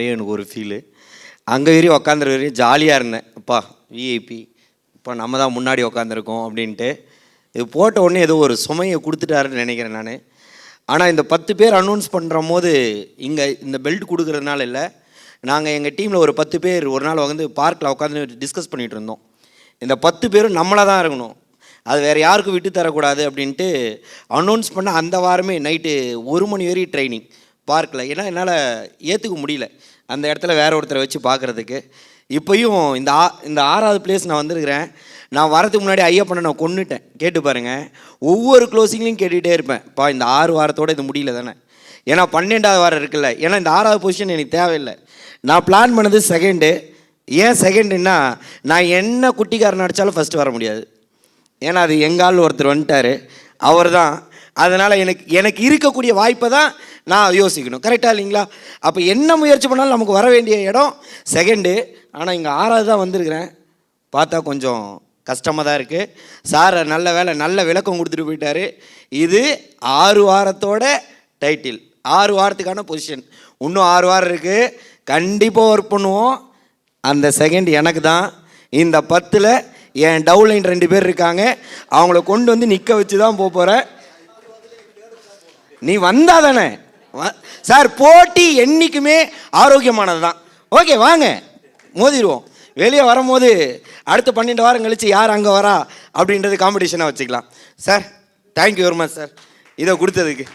மாதிரியே எனக்கு ஒரு ஃபீலு. அங்கே வரையும் உக்காந்துரு வரையும் ஜாலியாக இருந்தேன். அப்பா விஐபி, இப்போ நம்ம தான் முன்னாடி உக்காந்துருக்கோம் அப்படின்ட்டு. இது போட்ட உடனே ஏதோ ஒரு சுமையை கொடுத்துட்டாருன்னு நினைக்கிறேன் நான். ஆனால் இந்த 10 பேர் அனௌன்ஸ் பண்ணுற போது இங்கே இந்த பெல்ட் கொடுக்குறதுனால இல்லை, நாங்கள் எங்கள் டீமில் ஒரு 10 பேர் ஒரு நாள் வந்து பார்க்கில் உட்காந்து டிஸ்கஸ் பண்ணிகிட்டு இருந்தோம். இந்த 10 பேரும் நம்மளாக தான் இருக்கணும், அது வேறு யாருக்கும் விட்டு தரக்கூடாது அப்படின்ட்டு அனௌன்ஸ் பண்ண அந்த வாரமே நைட்டு 1 மணி வரையும் ட்ரைனிங் பார்க்கில். ஏன்னா என்னால் ஏற்றுக்க முடியல அந்த இடத்துல வேற ஒருத்தரை வச்சு பார்க்குறதுக்கு. இப்போயும் இந்த 6வது பிளேஸ் நான் வந்திருக்கிறேன். நான் வரதுக்கு முன்னாடி ஐயப்பனை நான் கொன்னுட்டேன். கேட்டு பாருங்கள், ஒவ்வொரு க்ளோசிங்லையும் கேட்டுகிட்டே இருப்பேன், பா இந்த 6 வாரத்தோடு இது முடியல தானே, ஏன்னா 12வது வாரம் இருக்குல்ல, ஏன்னா இந்த 6வது பொசிஷன் எனக்கு தேவையில்லை. நான் பிளான் பண்ணது செகண்டு. ஏன் செகண்டுன்னா, நான் என்ன குட்டிக்காரன் அடித்தாலும் ஃபஸ்ட்டு வர முடியாது, ஏன்னா அது எங்கால் ஒருத்தர் வந்துட்டார், அவர் தான். அதனால் எனக்கு இருக்கக்கூடிய வாய்ப்பை தான் நான் யோசிக்கணும், கரெக்டாக இல்லைங்களா? அப்போ என்ன முயற்சி பண்ணாலும் நமக்கு வர வேண்டிய இடம் செகண்டு. ஆனால் இங்கே 6வது தான் வந்திருக்கிறேன். பார்த்தா கொஞ்சம் கஷ்டமாக தான் இருக்குது. சார் நல்ல வேலை, நல்ல விளக்கம் கொடுத்துட்டு போயிட்டார். இது 6 வாரத்தோட டைட்டில், 6 வாரத்துக்கான பொசிஷன். இன்னும் 6 வாரம் இருக்குது, கண்டிப்பாக ஒர்க் பண்ணுவோம். அந்த செகண்ட் எனக்கு தான். இந்த 10ல் என் டவுன்லைன் 2 பேர் இருக்காங்க, அவங்கள கொண்டு வந்து நிற்க வச்சு தான் போகிறேன். நீ வந்தா தானே சார், போட்டி என்றைக்குமே ஆரோக்கியமானது தான். ஓகே வாங்க மோதிடுவோம். வெளியே வரும்போது அடுத்த 12 வாரம் கழித்து யார் அங்கே வரா அப்படின்றது காம்படிஷனாக வச்சுக்கலாம். Sir thank you very much sir இதை கொடுத்ததுக்கு.